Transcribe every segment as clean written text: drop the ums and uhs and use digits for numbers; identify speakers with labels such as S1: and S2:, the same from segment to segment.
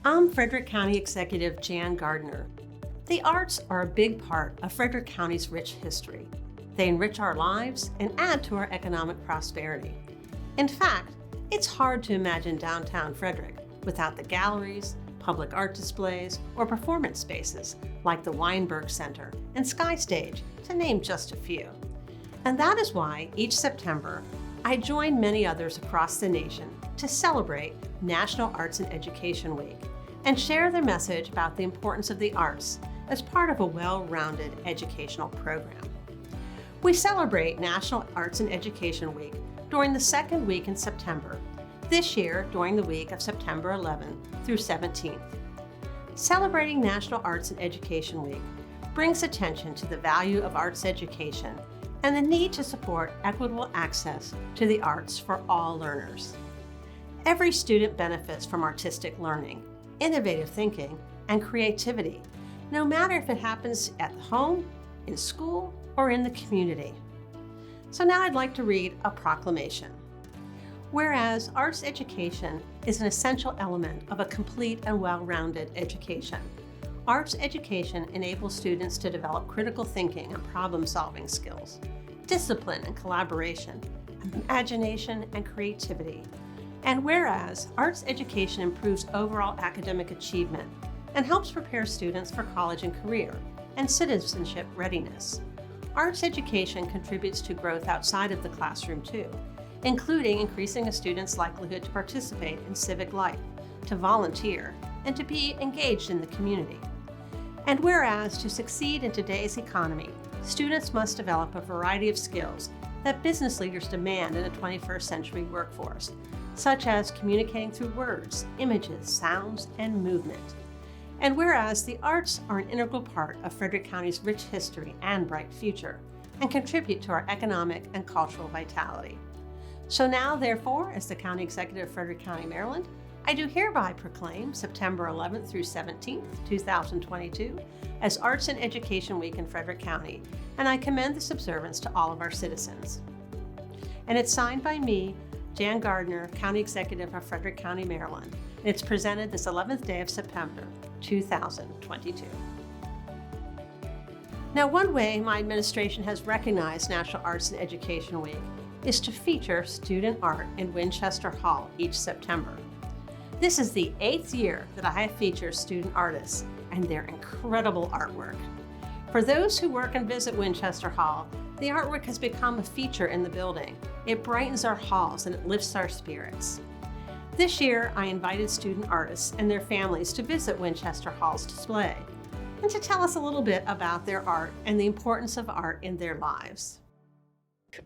S1: I'm Frederick County Executive Jan Gardner. The arts are a big part of Frederick County's rich history. They enrich our lives and add to our economic prosperity. In fact, it's hard to imagine downtown Frederick without the galleries, public art displays, or performance spaces like the Weinberg Center and Sky Stage, to name just a few. And that is why each September, I join many others across the nation to celebrate National Arts and Education Week and share their message about the importance of the arts as part of a well-rounded educational program. We celebrate National Arts and Education Week during the second week in September, this year during the week of September 11th through 17th. Celebrating National Arts and Education Week brings attention to the value of arts education and the need to support equitable access to the arts for all learners. Every student benefits from artistic learning, innovative thinking, and creativity, no matter if it happens at home, in school, or in the community. So now I'd like to read a proclamation. Whereas arts education is an essential element of a complete and well-rounded education. Arts education enables students to develop critical thinking and problem-solving skills, discipline and collaboration, imagination and creativity. And whereas arts education improves overall academic achievement and helps prepare students for college and career and citizenship readiness. Arts education contributes to growth outside of the classroom too, including increasing a student's likelihood to participate in civic life, to volunteer, and to be engaged in the community. And whereas to succeed in today's economy, students must develop a variety of skills that business leaders demand in a 21st century workforce, such as communicating through words, images, sounds, and movement. And whereas the arts are an integral part of Frederick County's rich history and bright future, and contribute to our economic and cultural vitality. So now, therefore, as the County Executive of Frederick County, Maryland, I do hereby proclaim September 11th through 17th, 2022, as Arts and Education Week in Frederick County, and I commend this observance to all of our citizens. And it's signed by me, Jan Gardner, County Executive of Frederick County, Maryland, and it's presented this 11th day of September, 2022. Now, one way my administration has recognized National Arts and Education Week is to feature student art in Winchester Hall each September. This is the 8th year that I have featured student artists and their incredible artwork. For those who work and visit Winchester Hall, the artwork has become a feature in the building. It brightens our halls and it lifts our spirits. This year, I invited student artists and their families to visit Winchester Hall's display and to tell us a little bit about their art and the importance of art in their lives.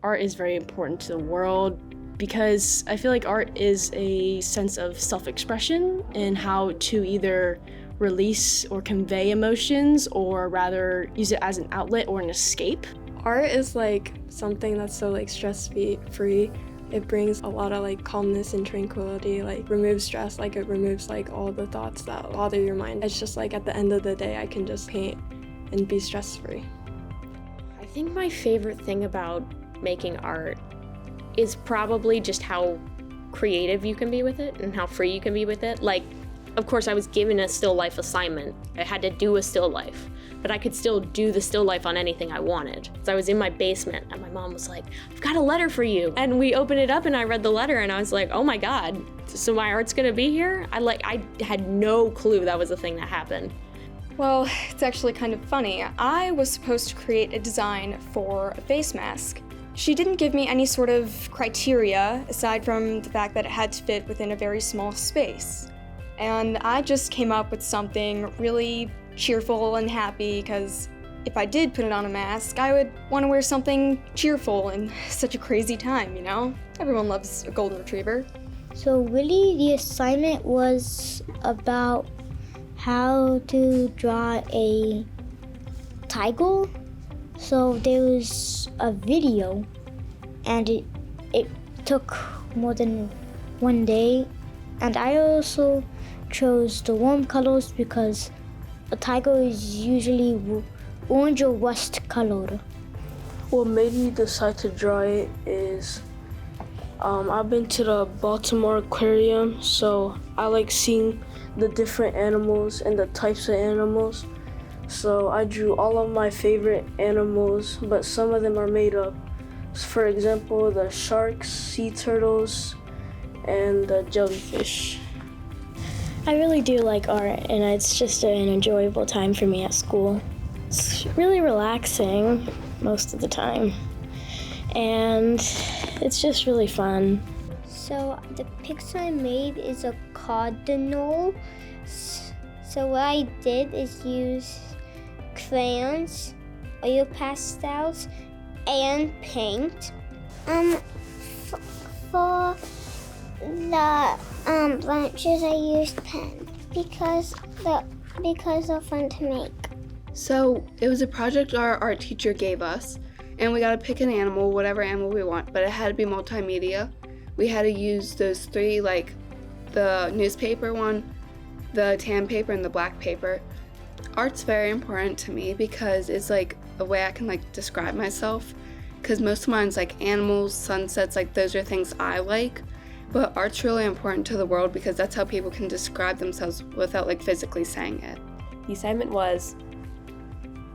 S2: Art is very important to the world because I feel like art is a sense of self-expression and how to either release or convey emotions, or rather use it as an outlet or an escape.
S3: Art is like something that's so like stress-free. It brings a lot of like calmness and tranquility, like removes stress, like it removes like all the thoughts that bother your mind. It's just like at the end of the day, I can just paint and be stress-free.
S4: I think my favorite thing about making art is probably just how creative you can be with it and how free you can be with it. Like, of course, I was given a still life assignment. I had to do a still life, but I could still do the still life on anything I wanted. So I was in my basement and my mom was like, "I've got a letter for you." And we opened it up and I read the letter and I was like, oh my God, so my art's gonna be here? I had no clue that was a thing that happened.
S3: Well, it's actually kind of funny. I was supposed to create a design for a face mask. She didn't give me any sort of criteria aside from the fact that it had to fit within a very small space. And I just came up with something really cheerful and happy, because if I did put it on a mask, I would want to wear something cheerful in such a crazy time, you know? Everyone loves a golden retriever.
S5: So really the assignment was about how to draw a tiger. So there was a video and it took more than one day, and I also chose the warm colors because a tiger is usually orange or rust colored.
S6: What made me decide to draw it is I've been to the Baltimore Aquarium, so I like seeing the different animals and the types of animals. So I drew all of my favorite animals, but some of them are made up. For example, the sharks, sea turtles, and the jellyfish.
S7: I really do like art, and it's just an enjoyable time for me at school. It's really relaxing most of the time, and it's just really fun.
S5: So the picture I made is a cardinal. So what I did is use crayons, oil pastels, and paint. For the branches I used pen because they're fun to make.
S8: So it was a project our art teacher gave us, and we got to pick an animal, whatever animal we want, but it had to be multimedia. We had to use those three, like the newspaper one, the tan paper, and the black paper. Art's very important to me because it's like a way I can like describe myself, because most of mine's like animals, sunsets, like those are things I like. But art's really important to the world because that's how people can describe themselves without like physically saying it.
S9: The assignment was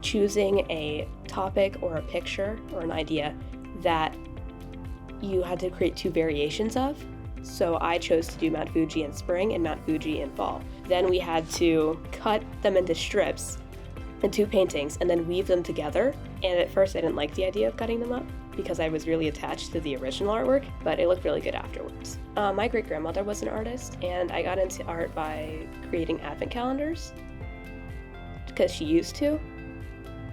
S9: choosing a topic or a picture or an idea that you had to create two variations of. So I chose to do Mount Fuji in spring and Mount Fuji in fall. Then we had to cut them into strips and two paintings and then weave them together. And at first I didn't like the idea of cutting them up because I was really attached to the original artwork, but it looked really good afterwards. My great-grandmother was an artist, and I got into art by creating advent calendars because she used to.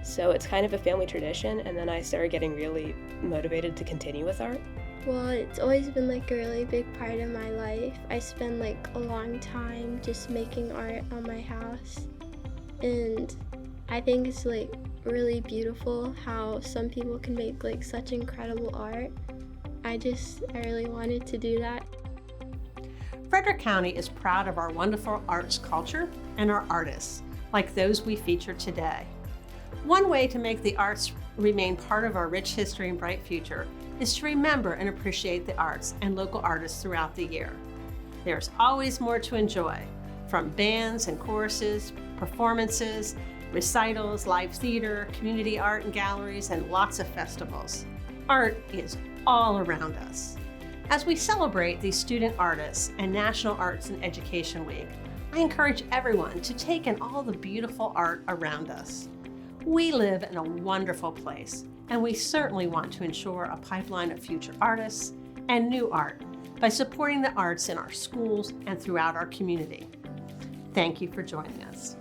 S9: So it's kind of a family tradition, and then I started getting really motivated to continue with art.
S10: Well, it's always been like a really big part of my life. I spend like a long time just making art on my house, and I think it's like really beautiful how some people can make like such incredible art. I really wanted to do that.
S1: Frederick County is proud of our wonderful arts culture and our artists, like those we feature today. One way to make the arts remain part of our rich history and bright future is to remember and appreciate the arts and local artists throughout the year. There's always more to enjoy, from bands and choruses, performances, recitals, live theater, community art and galleries, and lots of festivals. Art is all around us. As we celebrate these student artists and National Arts and Education Week, I encourage everyone to take in all the beautiful art around us. We live in a wonderful place, and we certainly want to ensure a pipeline of future artists and new art by supporting the arts in our schools and throughout our community. Thank you for joining us.